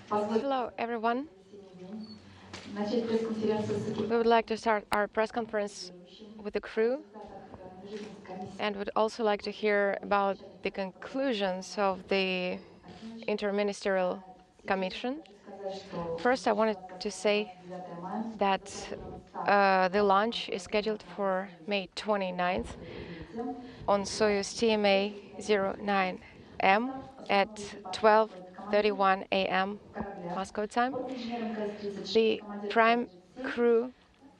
Hello, everyone. We would like to start our press conference with the crew and would also like to hear about the conclusions of the Interministerial Commission. First, I wanted to say that the launch is scheduled for May 29th on Soyuz TMA-09M at 12:31 a.m. Moscow time. The prime crew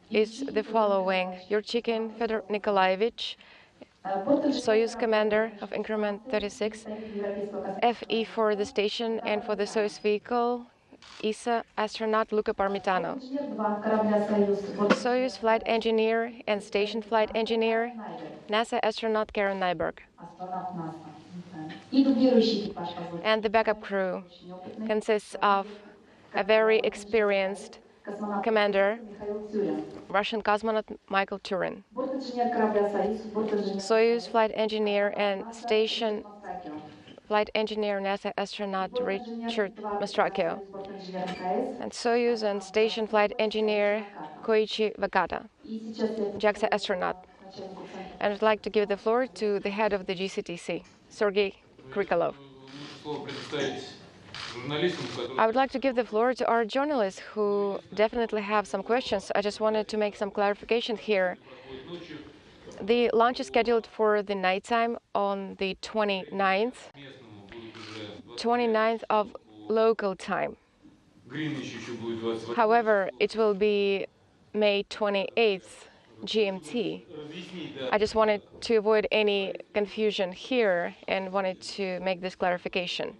is the following: Yurchikin Fedor Nikolaevich, Soyuz commander of increment 36, FE for the station and for the Soyuz vehicle, ESA astronaut Luca Parmitano. Soyuz flight engineer and station flight engineer, NASA astronaut Karen Nyberg. And the backup crew consists of a very experienced commander, Russian cosmonaut Michael Turin, Soyuz flight engineer and station flight engineer NASA astronaut Richard Mastrakio, and Soyuz and station flight engineer Koichi Wakata, JAXA astronaut. And I'd like to give the floor to the head of the GCTC, Sergei Krikolov. I would like to give the floor to our journalists who definitely have some questions. I just wanted to make some clarification here. The launch is scheduled for the nighttime on the 29th of local time. However, it will be May 28th GMT. I just wanted to avoid any confusion here and wanted to make this clarification.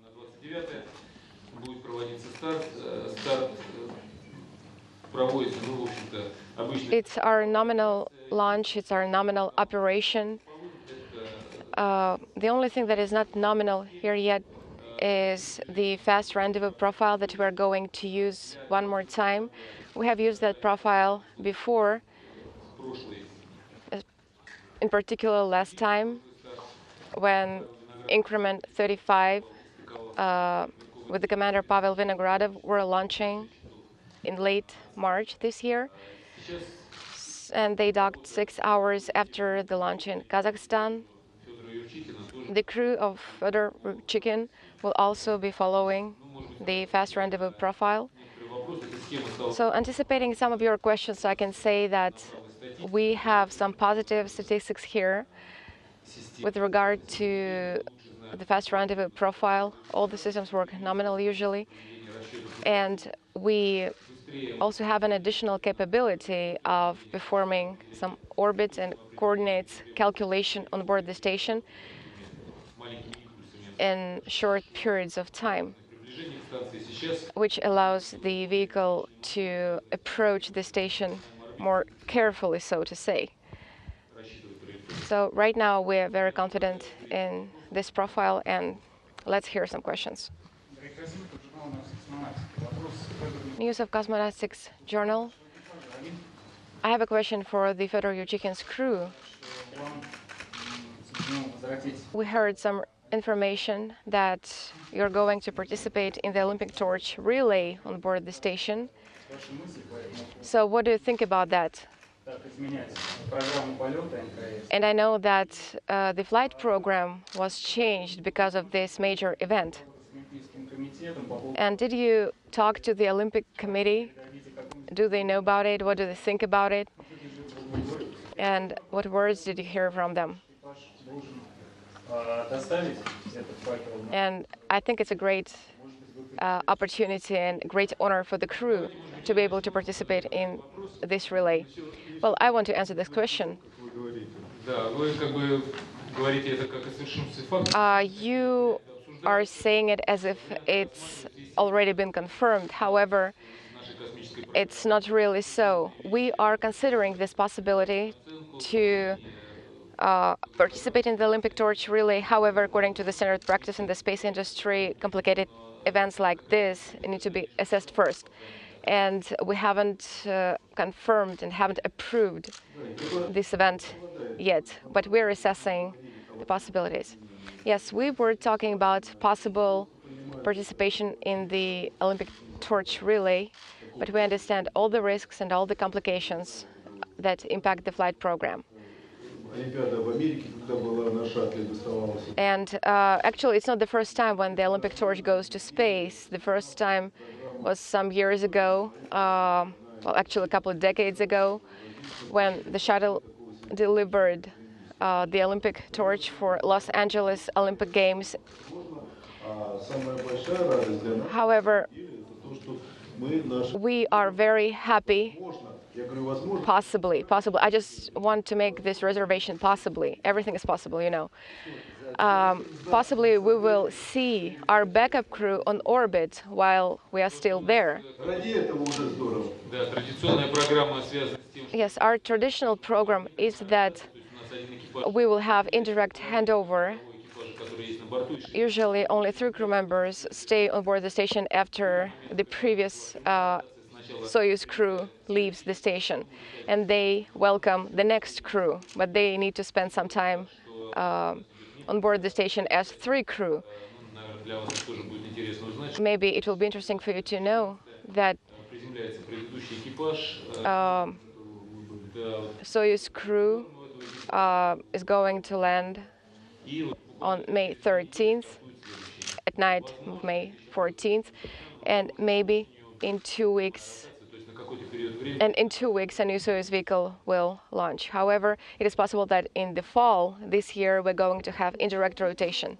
It's our nominal launch, it's our nominal operation. The only thing that is not nominal here yet is the fast rendezvous profile that we're going to use one more time. We have used that profile before, in particular last time when increment 35 with the commander Pavel Vinogradov were launching in late March this year, and they docked 6 hours after the launch in Kazakhstan. The crew of Fedor Yurchikin will also be following the fast rendezvous profile. So anticipating some of your questions, I can say that we have some positive statistics here with regard to the fast rendezvous profile. All the systems work nominal usually, and we also have an additional capability of performing some orbits and coordinates calculation on board the station in short periods of time, which allows the vehicle to approach the station more carefully, so to say. So right now we are very confident in this profile, and let's hear some questions. News of Cosmonautics Journal. I have a question for the Fedor Yurchikin's crew. We heard some information that you're going to participate in the Olympic torch relay on board the station. So what do you think about that? And I know that the flight program was changed because of this major event. And did you talk to the Olympic Committee? Do they know about it? What do they think about it? And what words did you hear from them? And I think it's a great opportunity and great honor for the crew to be able to participate in this relay. Well, I want to answer this question. You are saying it as if it's already been confirmed. However, it's not really so. We are considering this possibility to participate in the Olympic torch relay. However, according to the standard practice in the space industry, complicated events like this need to be assessed first. And we haven't confirmed and haven't approved this event yet, but we're assessing the possibilities. Yes, we were talking about possible participation in the Olympic torch relay, but we understand all the risks and all the complications that impact the flight program. And actually, it's not the first time when the Olympic torch goes to space. The first time was some years ago, well, actually a couple of decades ago, when the shuttle delivered the Olympic torch for Los Angeles Olympic Games. However, we are very happy. Possibly. I just want to make this reservation possibly. Everything is possible, you know. Possibly we will see our backup crew on orbit while we are still there. Yes, our traditional program is that we will have indirect handover. Usually only 3 crew members stay on board the station after the previous Soyuz crew leaves the station, and they welcome the next crew, but they need to spend some time on board the station as 3 crew. Maybe it will be interesting for you to know that Soyuz crew is going to land on May 13th, at night, May 14th, and maybe in 2 weeks. And in 2 weeks, a new Soyuz vehicle will launch. However, it is possible that in the fall this year, we're going to have indirect rotation.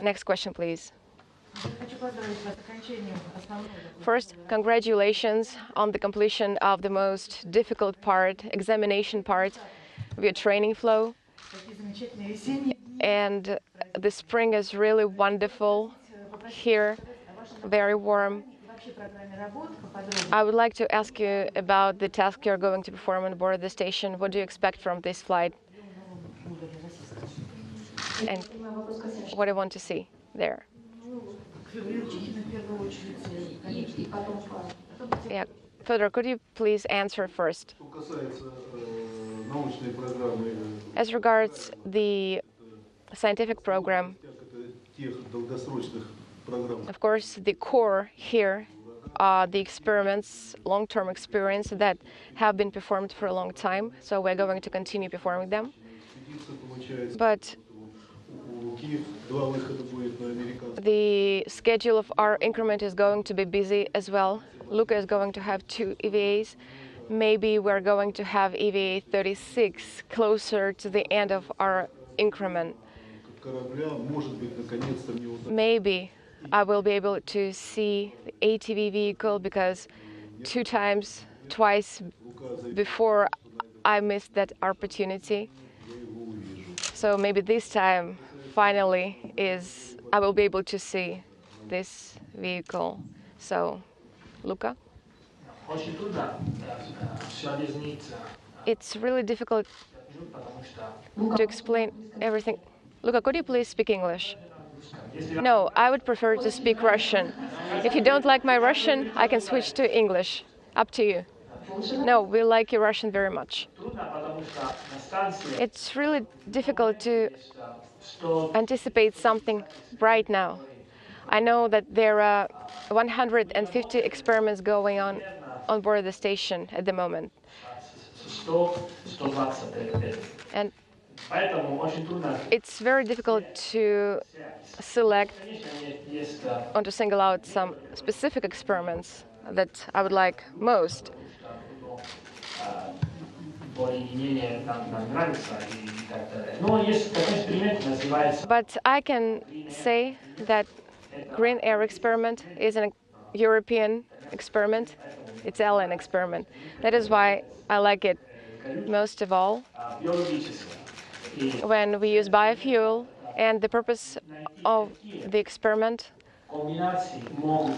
Next question, please. First, congratulations on the completion of the most difficult part, examination part of your training flow. And the spring is really wonderful here, very warm. I would like to ask you about the task you're going to perform on board the station. What do you expect from this flight? And what do you want to see there? Yeah, Fedor, could you please answer first? As regards the scientific program, of course, the core here are the experiments, long-term experiments that have been performed for a long time, so we're going to continue performing them. But the schedule of our increment is going to be busy as well. Luca is going to have 2 EVAs. Maybe we're going to have EVA 36 closer to the end of our increment. Maybe I will be able to see the ATV vehicle because twice before I missed that opportunity. So maybe this time, finally, I will be able to see this vehicle. So, Luca? It's really difficult to explain everything. Luca, could you please speak English? No, I would prefer to speak Russian. If you don't like my Russian, I can switch to English. Up to you. No, we like your Russian very much. It's really difficult to anticipate something right now. I know that there are 150 experiments going on board the station at the moment. And it's very difficult to select or to single out some specific experiments that I would like most. But I can say that Green Air experiment is a European experiment. It's an experiment. That is why I like it most of all. When we use biofuel, and the purpose of the experiment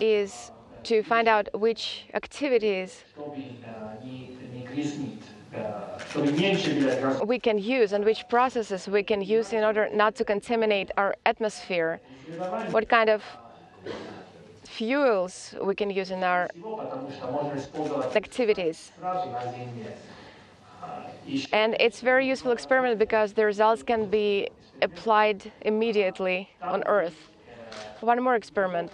is to find out which activities we can use and which processes we can use in order not to contaminate our atmosphere, what kind of fuels we can use in our activities. And it's a very useful experiment because the results can be applied immediately on Earth. One more experiment.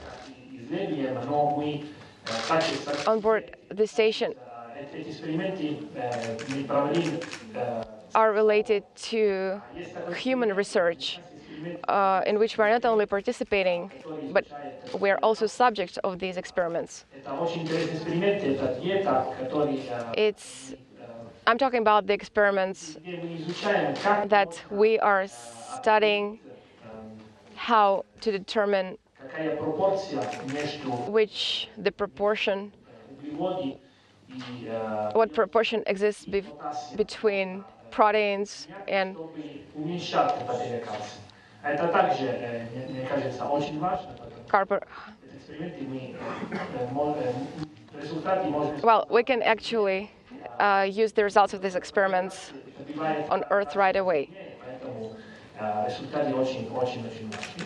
On board the station are related to human research, in which we're not only participating, but we're also subjects of these experiments. I'm talking about the experiments that we are studying how to determine what proportion exists between proteins and well, we can actually use the results of these experiments on Earth right away.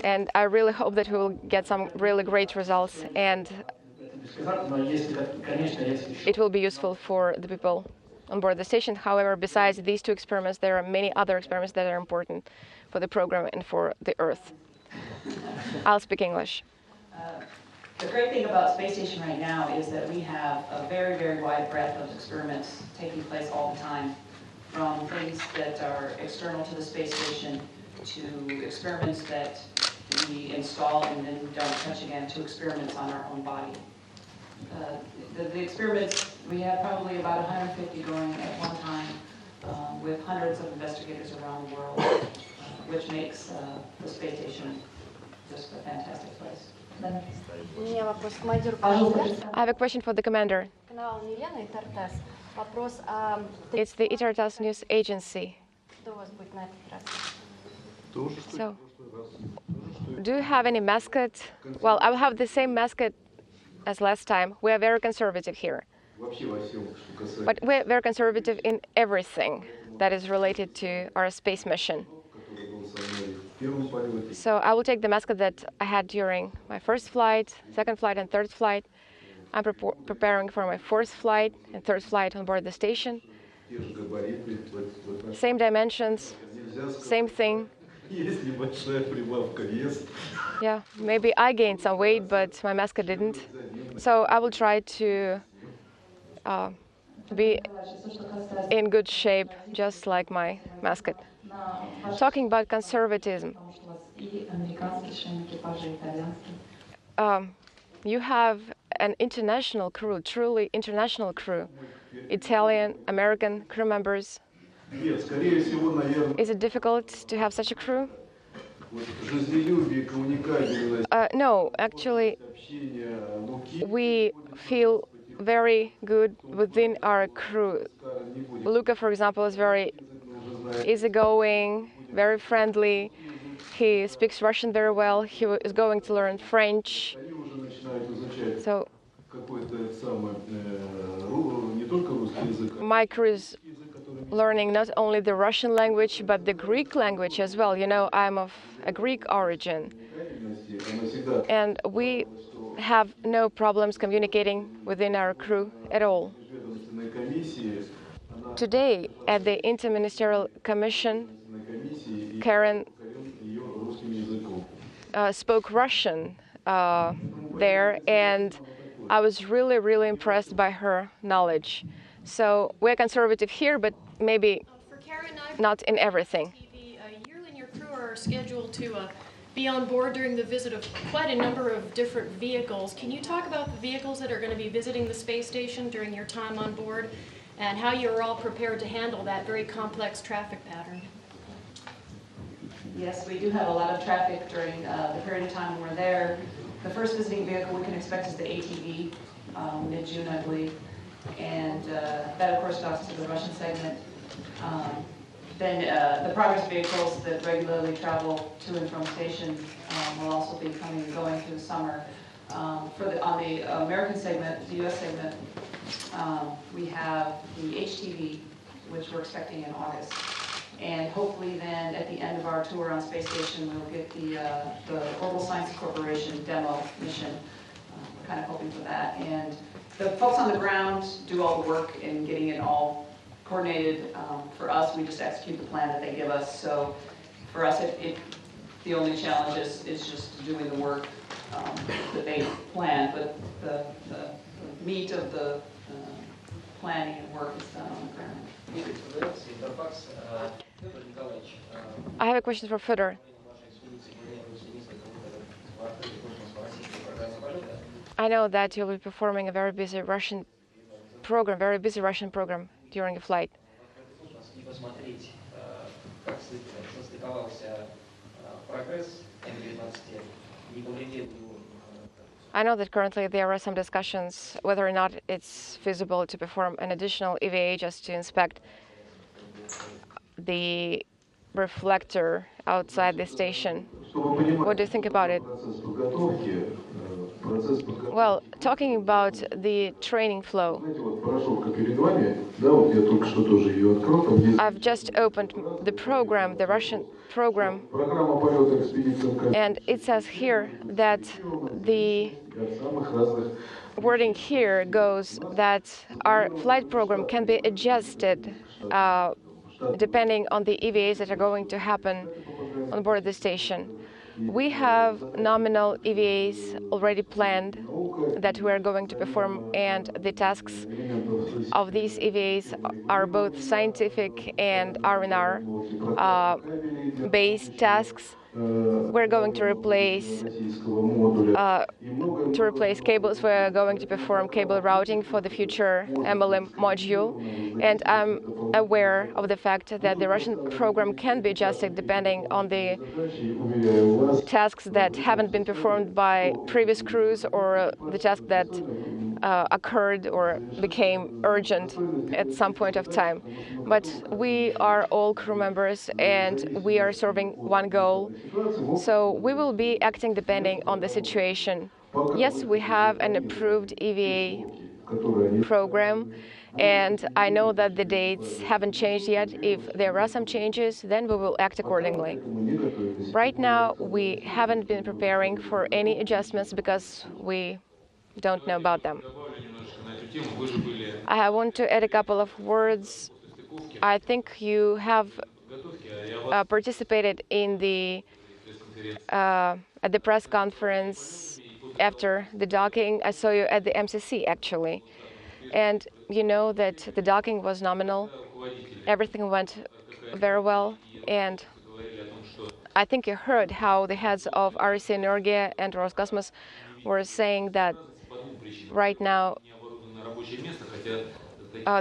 And I really hope that we will get some really great results, and it will be useful for the people on board the station. However, besides these two experiments, there are many other experiments that are important for the program and for the Earth. I'll speak English. The great thing about Space Station right now is that we have a very, very wide breadth of experiments taking place all the time, from things that are external to the space station to experiments that we install and then don't touch again, to experiments on our own body. The experiments, we have probably about 150 going at one time, with hundreds of investigators around the world, which makes the space station just a fantastic place. I have a question for the commander. It's the ITARTAS News Agency. So, do you have any mascot? Well, I will have the same mascot as last time. We are very conservative here. But we're very conservative in everything that is related to our space mission. So I will take the mascot that I had during my first flight, second flight, and third flight. I'm preparing for my fourth flight and third flight on board the station. Same dimensions, same thing. Yeah, maybe I gained some weight, but my mascot didn't. So I will try to be in good shape, just like my mascot. Talking about conservatism, you have an international crew, truly international crew, Italian, American crew members. Is it difficult to have such a crew? No, actually, we feel very good within our crew. Luca, for example, is very easygoing, very friendly. He speaks Russian very well. He is going to learn French. So my crew is learning not only the Russian language, but the Greek language as well. You know, I'm of a Greek origin. And we have no problems communicating within our crew at all. Today, at the Interministerial Commission, Karen spoke Russian there, and I was really, really impressed by her knowledge. So we're conservative here, but maybe not in everything. You and your crew are scheduled to be on board during the visit of quite a number of different vehicles. Can you talk about the vehicles that are going to be visiting the space station during your time on board, and how you're all prepared to handle that very complex traffic pattern? Yes, we do have a lot of traffic during the period of time when we're there. The first visiting vehicle we can expect is the ATV, mid-June, I believe. And that, of course, docks to the Russian segment. Then the progress vehicles that regularly travel to and from station will also be coming and going through the summer. On the American segment, the U.S. segment, we have the HTV, which we're expecting in August. And hopefully then, at the end of our tour on Space Station, we'll get the Orbital Science Corporation demo mission. We're kind of hoping for that. And the folks on the ground do all the work in getting it all coordinated. For us, we just execute the plan that they give us. So For us, the only challenge is just doing the work that they planned, but the meat of the planning and work is done on the ground. I have a question for Fedor. I know that you'll be performing a very busy Russian program during a flight. I know that currently there are some discussions whether or not it's feasible to perform an additional EVA just to inspect the reflector outside the station. What do you think about it? Well, talking about the training flow, I've just opened the program, the Russian program, and it says here that the wording here goes that our flight program can be adjusted depending on the EVAs that are going to happen on board the station. We have nominal EVAs already planned that we are going to perform, and the tasks of these EVAs are both scientific and R&R based tasks. We're going to replace cables. We're going to perform cable routing for the future MLM module, and I'm aware of the fact that the Russian program can be adjusted depending on the tasks that haven't been performed by previous crews or the task that occurred or became urgent at some point of time. But we are all crew members and we are serving one goal. So we will be acting depending on the situation. Yes, we have an approved EVA program, and I know that the dates haven't changed yet. If there are some changes, then we will act accordingly. Right now, we haven't been preparing for any adjustments because we don't know about them. I want to add a couple of words. I think you have participated in at the press conference after the docking. I saw you at the MCC actually, and you know that the docking was nominal. Everything went very well, and I think you heard how the heads of RSC Energia and Roscosmos were saying that right now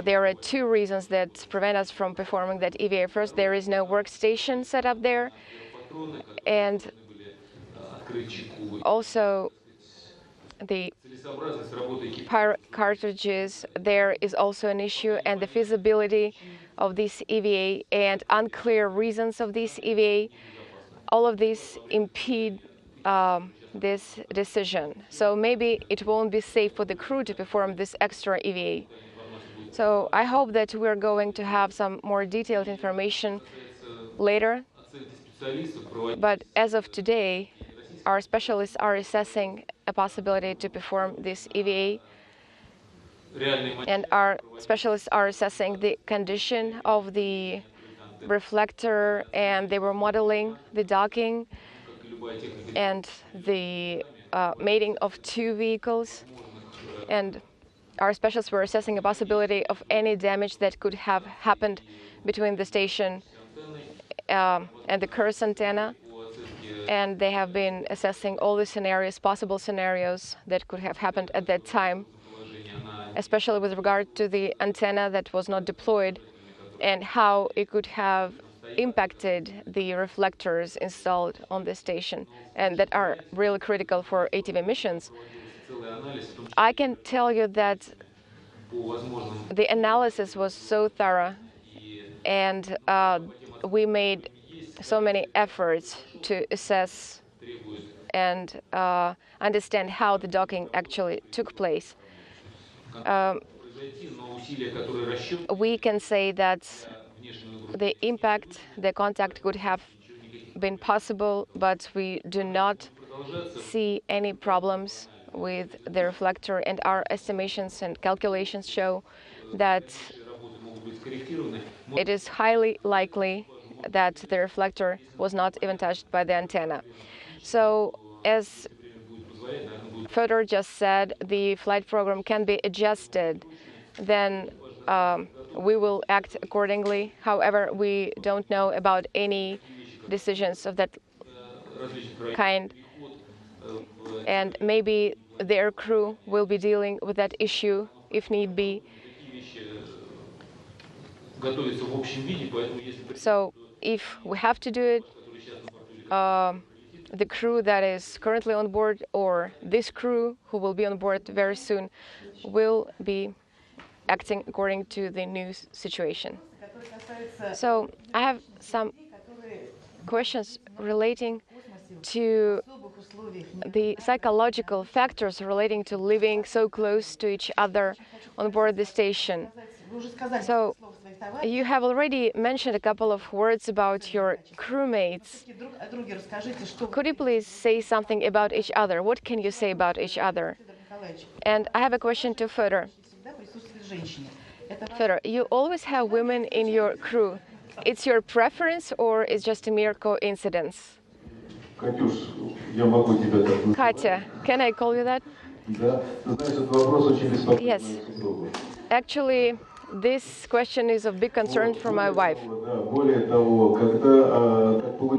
there are two reasons that prevent us from performing that EVA. First, there is no workstation set up there, and also the cartridges, there is also an issue, and the feasibility of this EVA and unclear reasons of this EVA, all of these impede this decision. So maybe it won't be safe for the crew to perform this extra EVA. So I hope that we're going to have some more detailed information later. But as of today, our specialists are assessing a possibility to perform this EVA, and our specialists are assessing the condition of the reflector, and they were modeling the docking and the mating of two vehicles. And our specialists were assessing a possibility of any damage that could have happened between the station and the curse antenna. And they have been assessing all the scenarios, possible scenarios that could have happened at that time, especially with regard to the antenna that was not deployed and how it could have impacted the reflectors installed on the station and that are really critical for ATV missions. I can tell you that the analysis was so thorough, and we made so many efforts to assess and understand how the docking actually took place. We can say that the impact, the contact could have been possible, but we do not see any problems with the reflector, and our estimations and calculations show that it is highly likely that the reflector was not even touched by the antenna. So, as Fedor just said, the flight program can be adjusted. Then we will act accordingly. However, we don't know about any decisions of that kind, and maybe their crew will be dealing with that issue if need be. So if we have to do it, the crew that is currently on board or this crew who will be on board very soon will be acting according to the new situation. So I have some questions relating to the psychological factors relating to living so close to each other on board the station. So you have already mentioned a couple of words about your crewmates. Could you please say something about each other? What can you say about each other? And I have a question to Fedor. Fedor, you always have women in your crew. It's your preference or it's just a mere coincidence? Katya, can I call you that? Yes. Actually, this question is of big concern for my wife.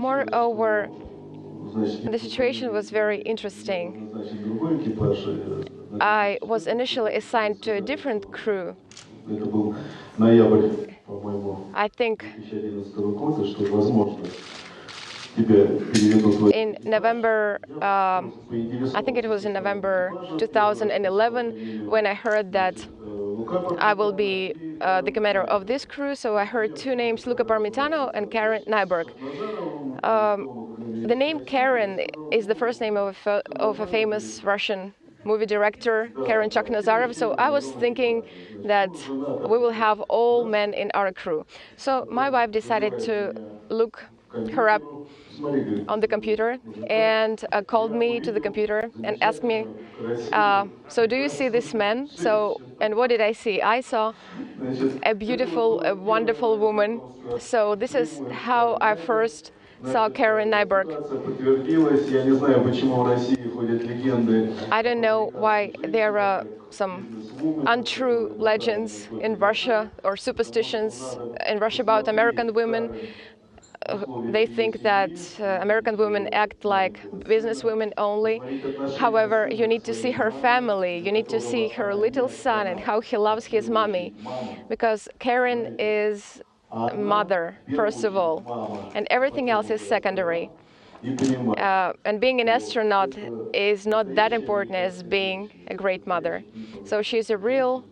Moreover, the situation was very interesting. I was initially assigned to a different crew. I think in November, I think it was in November 2011 when I heard that I will be the commander of this crew. So I heard two names, Luca Parmitano and Karen Nyberg. The name Karen is the first name of a famous Russian movie director, Karen Chaknazarov. So I was thinking that we will have all men in our crew. So my wife decided to look her up on the computer and called me to the computer and asked me, so do you see this man? So, and what did I see? I saw a beautiful, a wonderful woman. So this is how I first saw Karen Nyberg. I don't know why there are some untrue legends in Russia or superstitions in Russia about American women. They think that American women act like businesswomen only. However, you need to see her family. You need to see her little son and how he loves his mommy. Because Karen is a mother, first of all, and everything else is secondary. And being an astronaut is not that important as being a great mother. So she's a real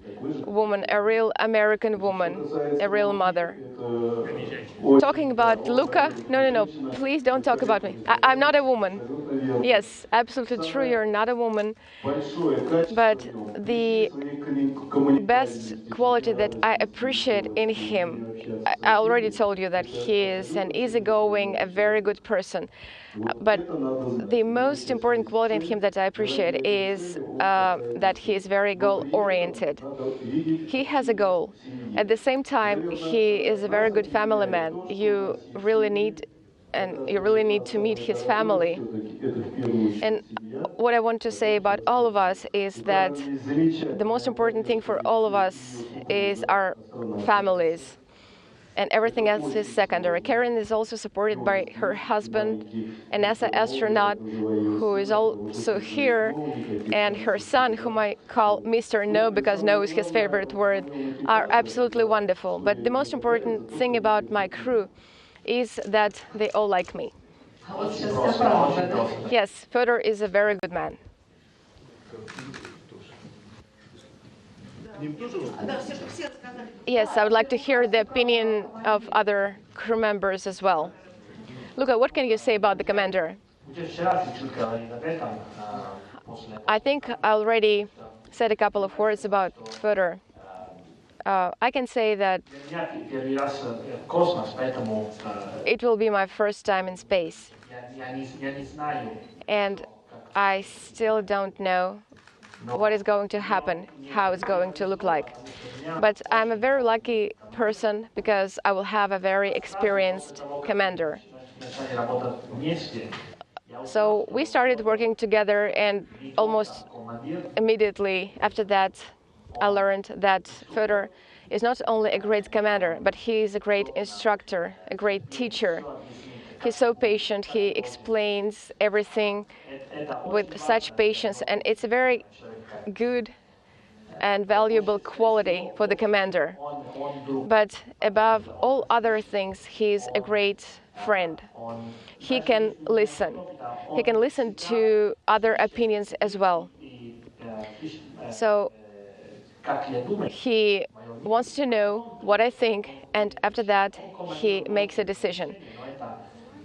woman, a real American woman, a real mother. Talking about Luca, no, please don't talk about me. I'm not a woman. Yes, absolutely true, you're not a woman. But the best quality that I appreciate in him, I already told you that he is an easygoing, a very good person. But the most important quality in him that I appreciate is that he is very goal-oriented. He has a goal. At the same time, he is a very good family man. You really need to meet his family. And what I want to say about all of us is that the most important thing for all of us is our families. And everything else is secondary. Karen is also supported by her husband, an NASA astronaut, who is also here, and her son, whom I call Mr. No because no is his favorite word, are absolutely wonderful. But the most important thing about my crew is that they all like me. Yes, Fedor is a very good man. Yes, I would like to hear the opinion of other crew members as well. Luca, what can you say about the commander? I think I already said a couple of words about Fedor. I can say that it will be my first time in space. And I still don't know what is going to happen, how it's going to look like. But I'm a very lucky person because I will have a very experienced commander. So we started working together, and almost immediately after that, I learned that Fyodor is not only a great commander, but he is a great instructor, a great teacher. He's so patient, he explains everything with such patience, and it's a very good and valuable quality for the commander. But above all other things, he's a great friend. He can listen. He can listen to other opinions as well. So he wants to know what I think, and after that, he makes a decision.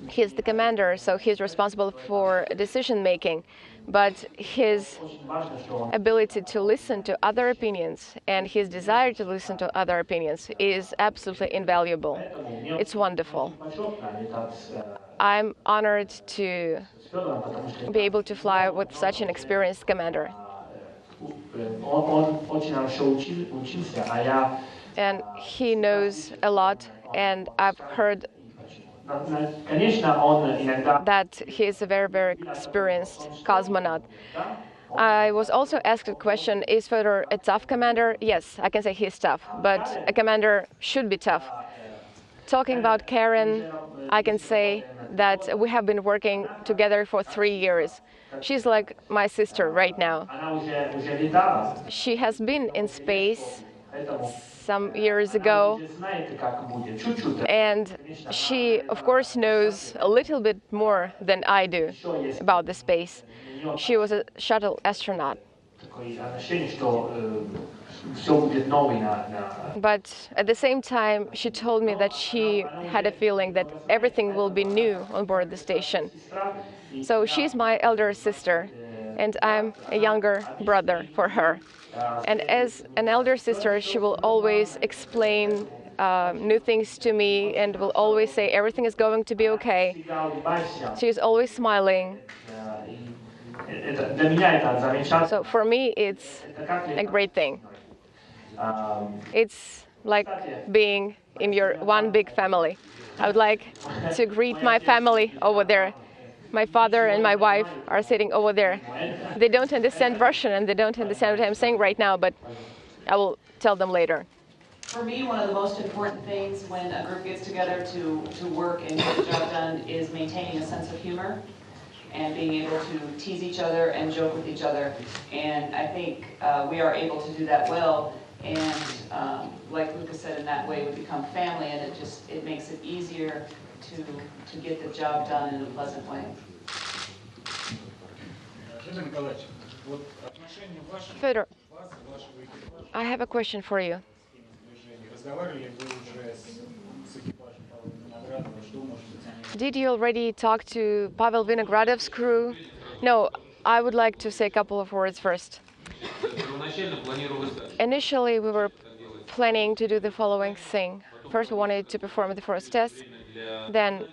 He's the commander, so he's responsible for decision making. But his ability to listen to other opinions and his desire to listen to other opinions is absolutely invaluable. It's wonderful. I'm honored to be able to fly with such an experienced commander. And he knows a lot, and I've heard that he is a very, very experienced cosmonaut. I was also asked a question, is Fyodor a tough commander? Yes, I can say he's tough, but a commander should be tough. Talking about Karen, I can say that we have been working together for 3 years. She's like my sister right now. She has been in space some years ago, and she, of course, knows a little bit more than I do about the space. She was a shuttle astronaut. But at the same time, she told me that she had a feeling that everything will be new on board the station. So she's my elder sister, and I'm a younger brother for her. And as an elder sister, she will always explain new things to me and will always say everything is going to be okay. She's always smiling. So for me, it's a great thing. It's like being in your one big family. I would like to greet my family over there. My father and my wife are sitting over there. They don't understand Russian and they don't understand what I'm saying right now, but I will tell them later. For me, one of the most important things when a group gets together to work and get the job done is maintaining a sense of humor and being able to tease each other and joke with each other. And I think we are able to do that well. And like Lucas said, in that way we become family, and it makes it easier to get the job done in a pleasant way. Fyodor, I have a question for you. Did you already talk to Pavel Vinogradov's crew? No, I would like to say a couple of words first. Initially, we were planning to do the following thing. First, we wanted to perform the first test. Then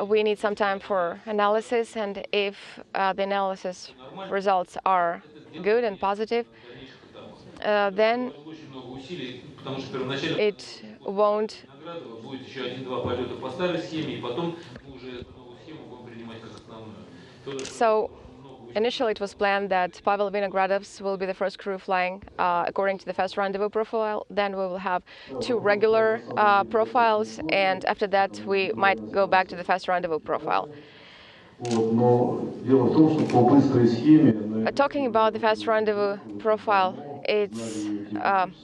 we need some time for analysis, and if the analysis results are good and positive, then it won't. So initially it was planned that Pavel Vinogradov's will be the first crew flying according to the fast rendezvous profile. Then we will have 2 regular profiles, and after that we might go back to the fast rendezvous profile. Talking about the fast rendezvous profile, it's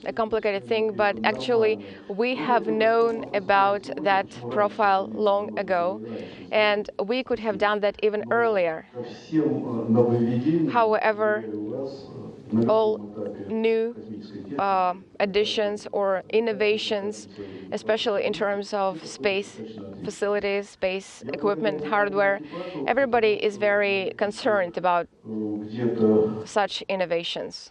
a complicated thing, but actually we have known about that profile long ago, and we could have done that even earlier. However, all new additions or innovations, especially in terms of space facilities, space equipment, hardware, everybody is very concerned about such innovations.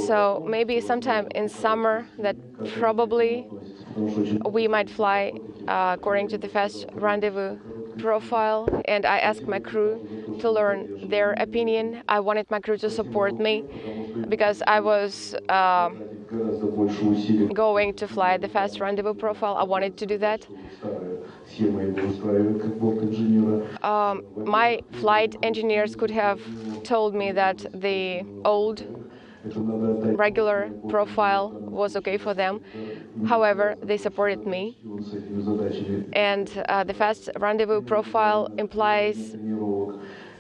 So maybe sometime in summer that probably we might fly according to the fast rendezvous profile, and I asked my crew to learn their opinion. I wanted my crew to support me because I was going to fly the fast rendezvous profile. I wanted to do that. My flight engineers could have told me that the old regular profile was okay for them. However, they supported me. And the fast rendezvous profile implies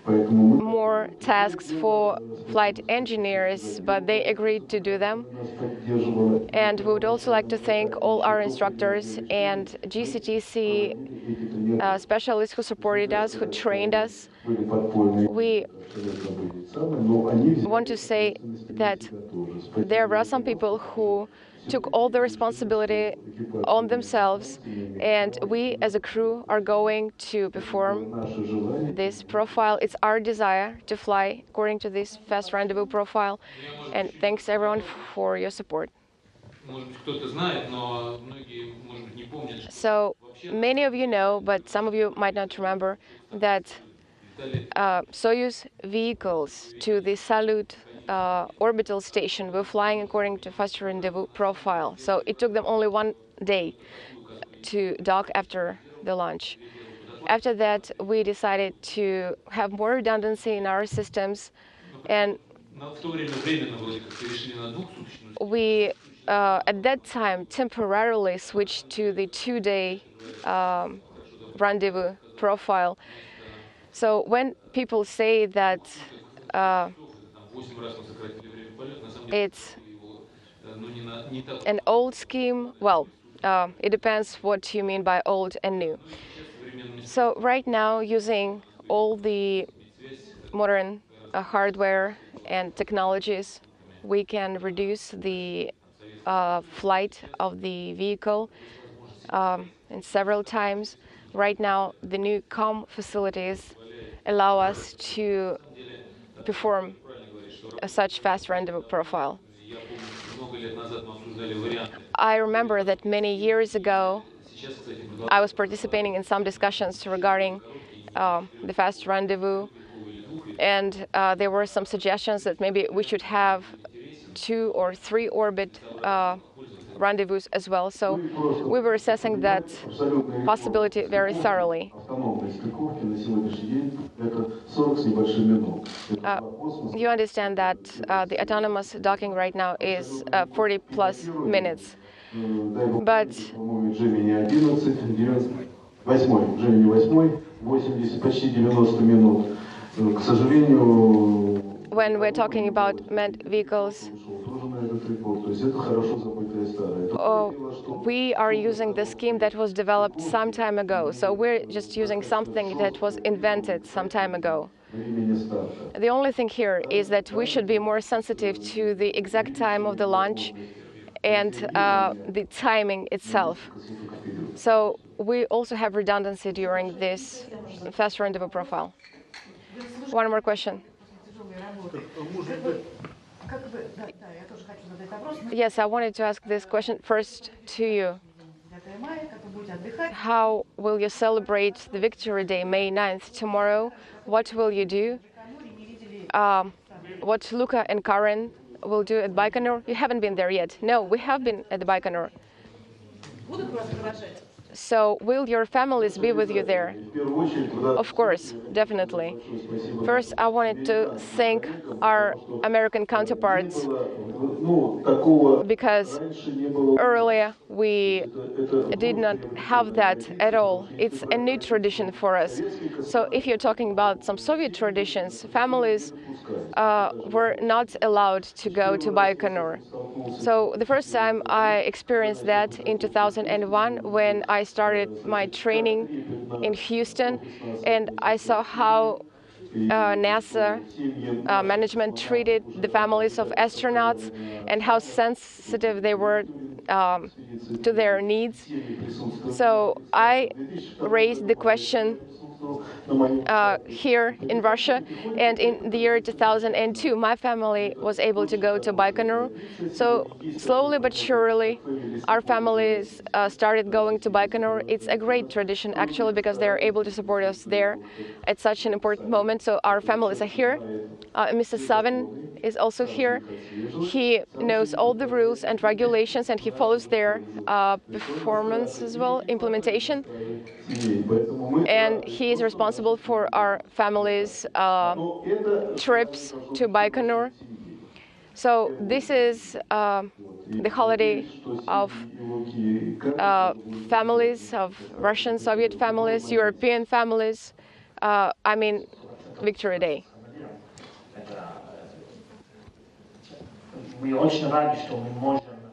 more tasks for flight engineers, but they agreed to do them. And we would also like to thank all our instructors and GCTC specialists who supported us, who trained us. We want to say that there were some people who took all the responsibility on themselves, and we as a crew are going to perform this profile. It's our desire to fly according to this fast rendezvous profile, and thanks everyone for your support. So many of you know, but some of you might not remember, that Soyuz vehicles to the Salyut orbital station were flying according to fast rendezvous profile. So it took them only 1 day to dock after the launch. After that, we decided to have more redundancy in our systems, and we at that time temporarily switched to the 2-day rendezvous profile. So when people say that it's an old scheme, well, it depends what you mean by old and new. So right now, using all the modern hardware and technologies, we can reduce the flight of the vehicle in several times. Right now, the new COM facilities allow us to perform such fast rendezvous profile. I remember that many years ago, I was participating in some discussions regarding the fast rendezvous, and there were some suggestions that maybe we should have 2 or 3 orbit rendezvous as well. So we were assessing that possibility very thoroughly. You understand that the autonomous docking right now is 40 plus minutes. But when we're talking about manned vehicles, we are using the scheme that was developed some time ago. So we're just using something that was invented some time ago. The only thing here is that we should be more sensitive to the exact time of the launch and the timing itself. So we also have redundancy during this fast rendezvous profile. One more question. Yes, I wanted to ask this question first to you. How will you celebrate the Victory Day, May 9th, tomorrow? What will you do? What Luca and Karen will do at Baikonur? You haven't been there yet. No, we have been at the Baikonur. So will your families be with you there? Of course, definitely. First, I wanted to thank our American counterparts because earlier we did not have that at all. It's a new tradition for us. So if you're talking about some Soviet traditions, families were not allowed to go to Baikonur. So the first time I experienced that in 2001 when I started my training in Houston, and I saw how NASA management treated the families of astronauts and how sensitive they were to their needs. So I raised the question here in Russia, and in the year 2002 my family was able to go to Baikonur. So slowly but surely our families started going to Baikonur. It's a great tradition actually, because they are able to support us there at such an important moment. So our families are here. Mr. Savin is also here. He knows all the rules and regulations, and he follows their performance as well, implementation. And he is responsible for our family's trips to Baikonur. So this is the holiday of families, of Russian, Soviet families, European families. I mean, Victory Day.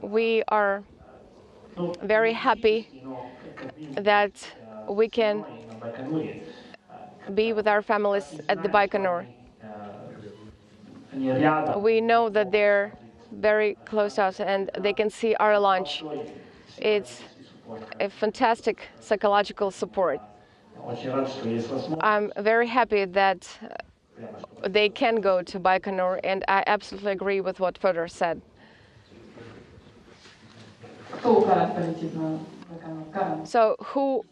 We are very happy that we can be with our families at the Baikonur. We know that they're very close to us and they can see our launch. It's a fantastic psychological support. I'm very happy that they can go to Baikonur, and I absolutely agree with what Fedor said. So who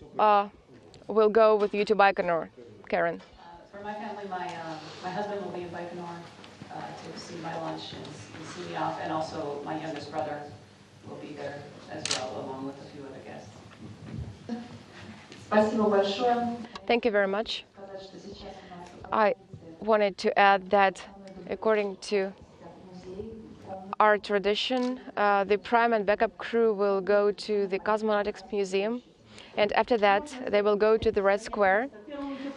will go with you to Baikonur, Karen? For my family, my husband will be in Baikonur to see my lunch and see me off, and also my youngest brother will be there as well, along with a few other guests. Thank you very much. I wanted to add that according to our tradition, the prime and backup crew will go to the Cosmonautics Museum, and after that they will go to the Red Square.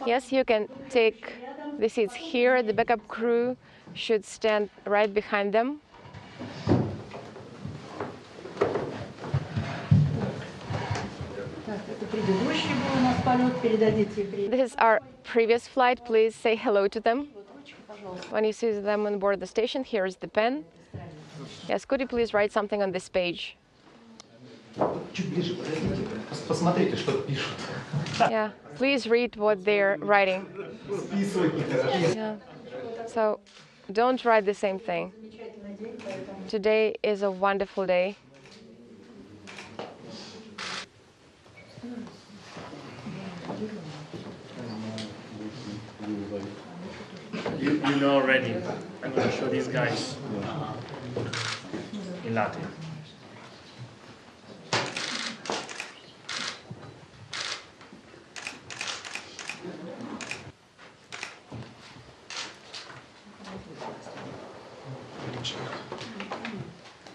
Yes, you can take the seats here. The backup crew should stand right behind them. This is our previous flight. Please say hello to them. When you see them on board the station, here is the pen. Yes, could you please write something on this page? Yeah, please read what they're writing. Yeah. So don't write the same thing. Today is a wonderful day. You know already. I'm going to show these guys in Latin.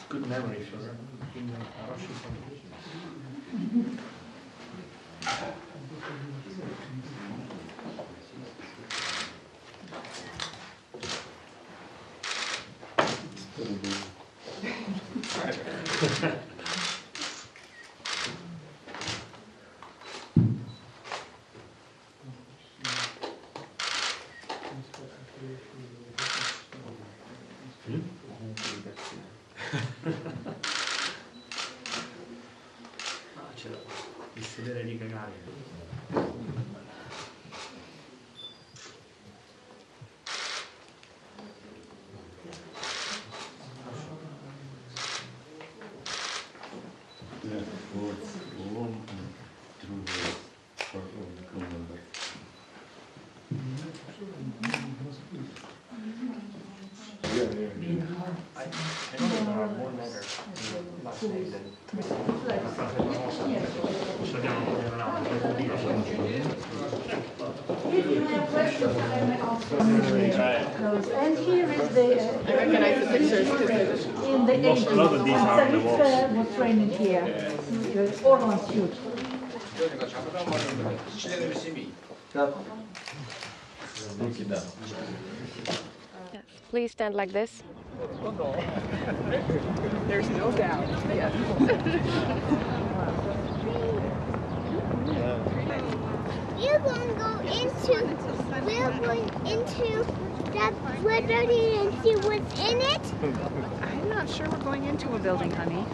Good memory for in Russian. C'è il sedere di Gagarin. I know there are more letters last name than And here is the I recognize the pictures. in the 80s. A lot of these are on the walls. Savitska was training here. Orlan suit. Yes, please stand like this. There's no doubt. Yes. We're going to go into that building and see what's in it. I'm not sure we're going into a building, honey.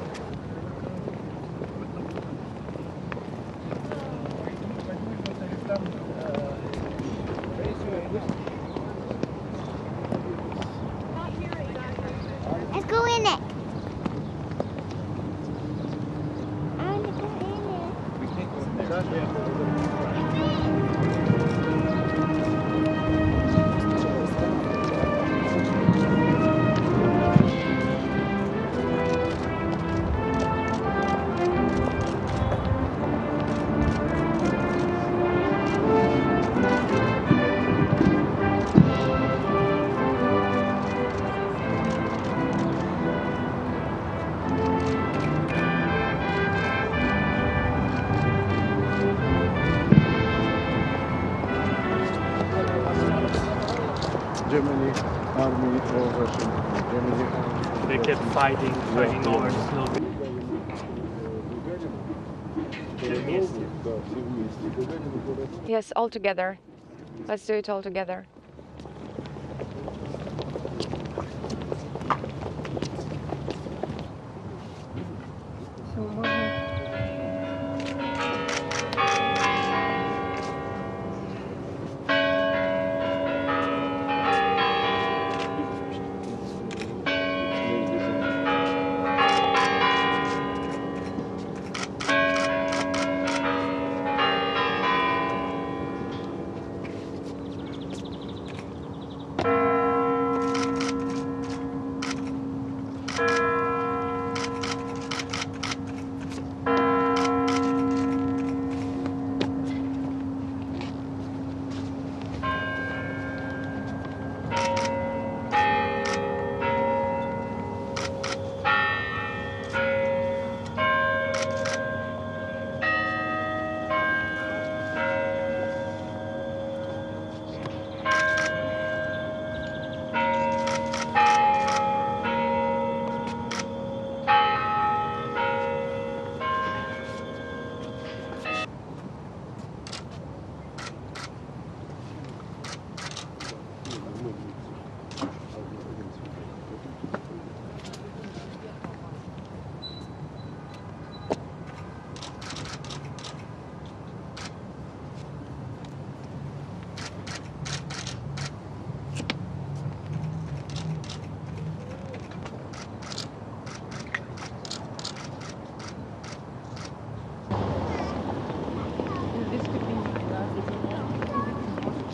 Germany army or Russian Germany army. They kept fighting over the snow. Yes, all together. Let's do it all together.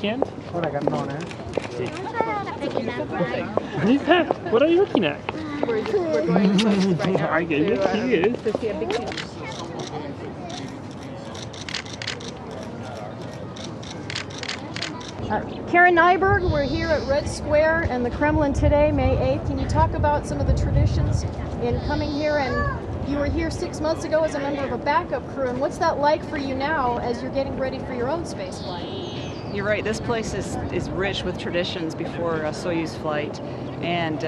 Can't? Ora cannone, What is that? What are you looking at? We're going right now I get it. He is. to see a big change. Karen Nyberg, we're here at Red Square and the Kremlin today, May 8th. Can you talk about some of the traditions in coming here? And you were here 6 months ago as a member of a backup crew, and what's that like for you now as you're getting ready for your own space flight? You're right, this place is rich with traditions before a Soyuz flight, and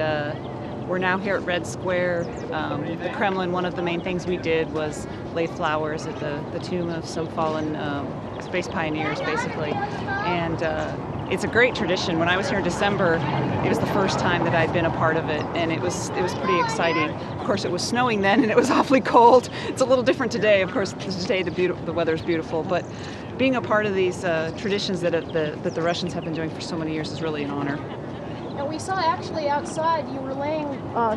we're now here at Red Square. The Kremlin, one of the main things we did was lay flowers at the tomb of some fallen space pioneers, basically. And it's a great tradition. When I was here in December, it was the first time that I'd been a part of it, and it was pretty exciting. Of course, it was snowing then, and it was awfully cold. It's a little different today. Of course, today the weather's beautiful, but being a part of these traditions that the Russians have been doing for so many years is really an honor. And we saw actually outside you were laying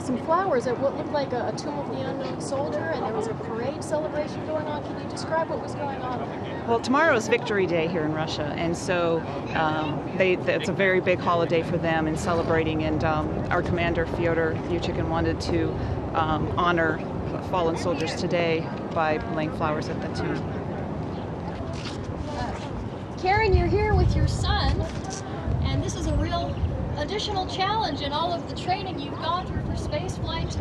some flowers at what looked like a tomb of the unknown soldier, and there was a parade celebration going on. Can you describe what was going on? Well, tomorrow is Victory Day here in Russia, and so it's a very big holiday for them in celebrating, and our commander, Fyodor Yuchikin, wanted to honor fallen soldiers today by laying flowers at the tomb. Karen, you're here with your son, and this is a real additional challenge in all of the training you've gone through for space flight to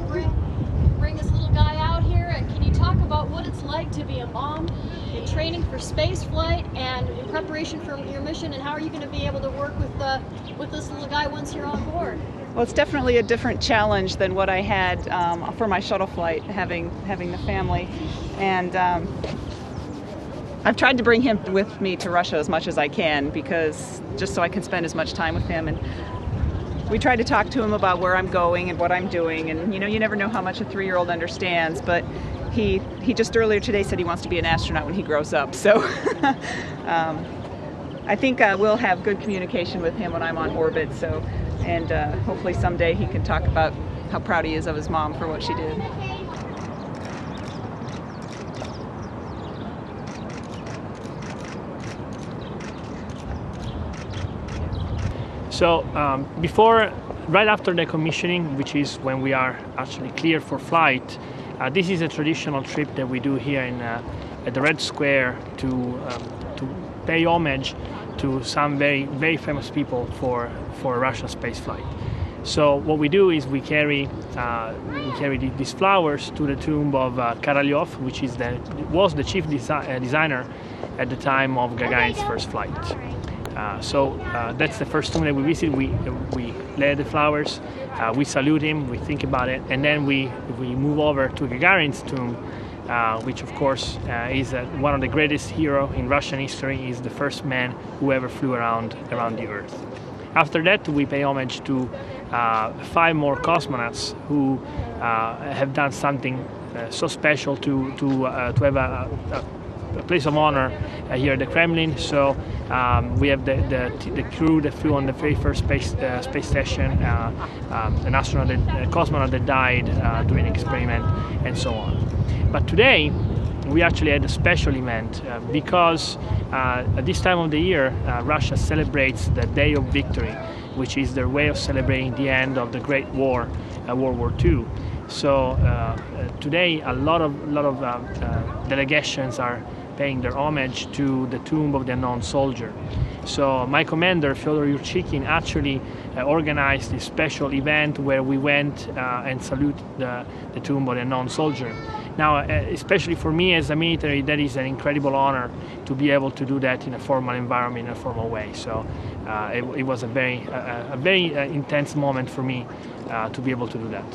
bring this little guy out here. And can you talk about what it's like to be a mom in training for space flight and in preparation for your mission, and how are you going to be able to work with this little guy once you're on board? Well, it's definitely a different challenge than what I had for my shuttle flight, having the family, and I've tried to bring him with me to Russia as much as I can, because just so I can spend as much time with him. And we try to talk to him about where I'm going and what I'm doing, and you never know how much a 3-year-old understands, but he just earlier today said he wants to be an astronaut when he grows up, so I think we'll have good communication with him when I'm on orbit, and hopefully someday he can talk about how proud he is of his mom for what she did. So right after the commissioning, which is when we are actually cleared for flight, this is a traditional trip that we do here at the Red Square to pay homage to some very, very famous people for Russian space flight. So what we do is we carry these flowers to the tomb of Korolev, which was the chief designer at the time of Gagarin's first flight. So that's the first tomb that we visit. We lay the flowers, we salute him, we think about it, and then we move over to Gagarin's tomb, which of course is one of the greatest hero in Russian history. He's the first man who ever flew around the Earth. After that, we pay homage to 5 more cosmonauts who have done something so special to have a place of honor here at the Kremlin. So we have the crew that flew on the very first space station, an astronaut, a cosmonaut that died during an experiment, and so on. But today, we actually had a special event because at this time of the year, Russia celebrates the Day of Victory, which is their way of celebrating the end of the Great War, World War II. So today, a lot of delegations are paying their homage to the tomb of the unknown soldier. So my commander, Fyodor Yurchikhin, actually organized this special event where we went and salute the tomb of the unknown soldier. Now, especially for me as a military, that is an incredible honor to be able to do that in a formal environment, in a formal way. So it was a very intense moment for me to be able to do that.